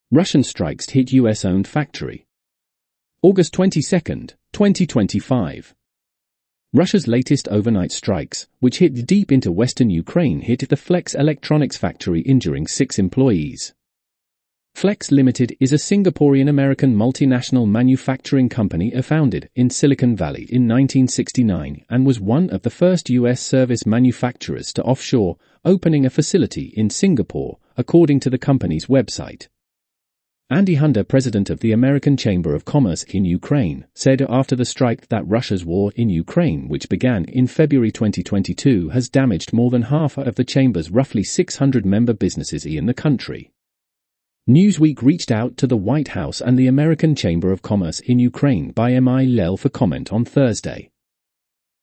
Russian strikes hit US-owned factory. August 22, 2025. Russia's latest overnight strikes, which hit deep into western Ukraine, hit the Flex Electronics factory, injuring 6 employees. Flex Limited is a Singaporean-American multinational manufacturing company founded in Silicon Valley in 1969 and was one of the first U.S. service manufacturers to offshore, opening a facility in Singapore, according to the company's website. Andy Hunter, president of the American Chamber of Commerce in Ukraine, said after the strike that Russia's war in Ukraine, which began in February 2022, has damaged more than half of the chamber's roughly 600 member businesses in the country. Newsweek reached out to the White House and the American Chamber of Commerce in Ukraine by email for comment on Thursday.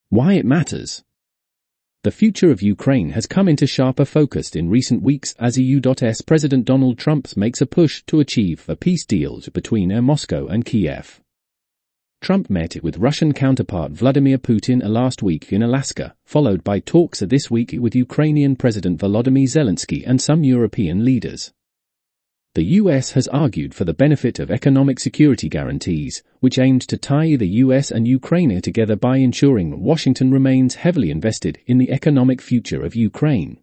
Why it matters. The future of Ukraine has come into sharper focus in recent weeks as EU.S. President Donald Trump makes a push to achieve a peace deal between Moscow and Kiev. Trump met with Russian counterpart Vladimir Putin last week in Alaska, followed by talks this week with Ukrainian President Volodymyr Zelensky and some European leaders. The U.S. has argued for the benefit of economic security guarantees, which aimed to tie the U.S. and Ukraine together by ensuring Washington remains heavily invested in the economic future of Ukraine.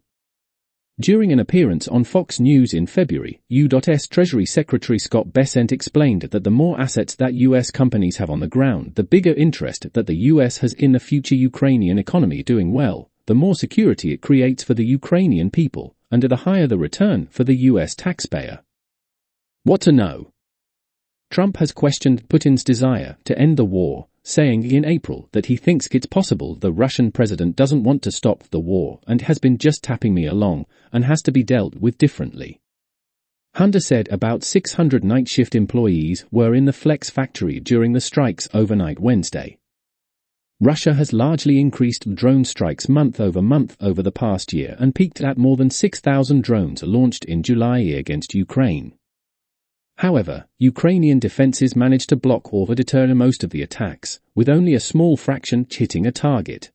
During an appearance on Fox News in February, U.S. Treasury Secretary Scott Bessent explained that the more assets that U.S. companies have on the ground, the bigger interest that the U.S. has in the future Ukrainian economy doing well, the more security it creates for the Ukrainian people, and the higher the return for the U.S. taxpayer. What to know? Trump has questioned Putin's desire to end the war, saying in April that he thinks it's possible the Russian president doesn't want to stop the war and has been just tapping me along and has to be dealt with differently. Hunter said about 600 night shift employees were in the Flex factory during the strikes overnight Wednesday. Russia has largely increased drone strikes month over the past year and peaked at more than 6,000 drones launched in July against Ukraine. However, Ukrainian defenses managed to block or deter most of the attacks, with only a small fraction hitting a target.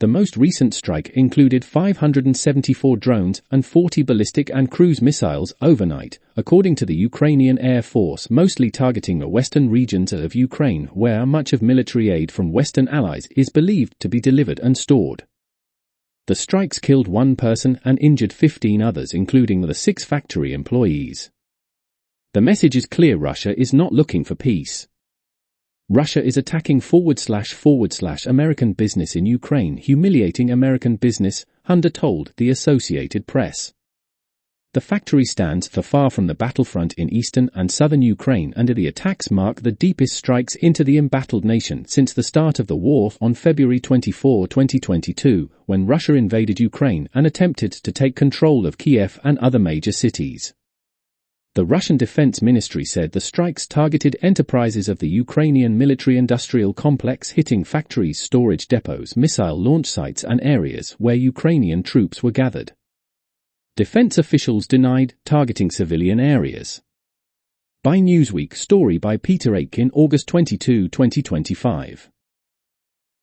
The most recent strike included 574 drones and 40 ballistic and cruise missiles overnight, according to the Ukrainian Air Force, mostly targeting the western regions of Ukraine where much of military aid from Western allies is believed to be delivered and stored. The strikes killed 1 person and injured 15 others, including the 6 factory employees. The message is clear: Russia is not looking for peace. Russia is attacking / American business in Ukraine, humiliating American business, Hunter told the Associated Press. The factory stands far from the battlefront in eastern and southern Ukraine, and the attacks mark the deepest strikes into the embattled nation since the start of the war on February 24, 2022, when Russia invaded Ukraine and attempted to take control of Kiev and other major cities. The Russian Defense Ministry said the strikes targeted enterprises of the Ukrainian military-industrial complex, hitting factories, storage depots, missile launch sites and areas where Ukrainian troops were gathered. Defense officials denied targeting civilian areas. By Newsweek, story by Peter Aitken, August 22, 2025.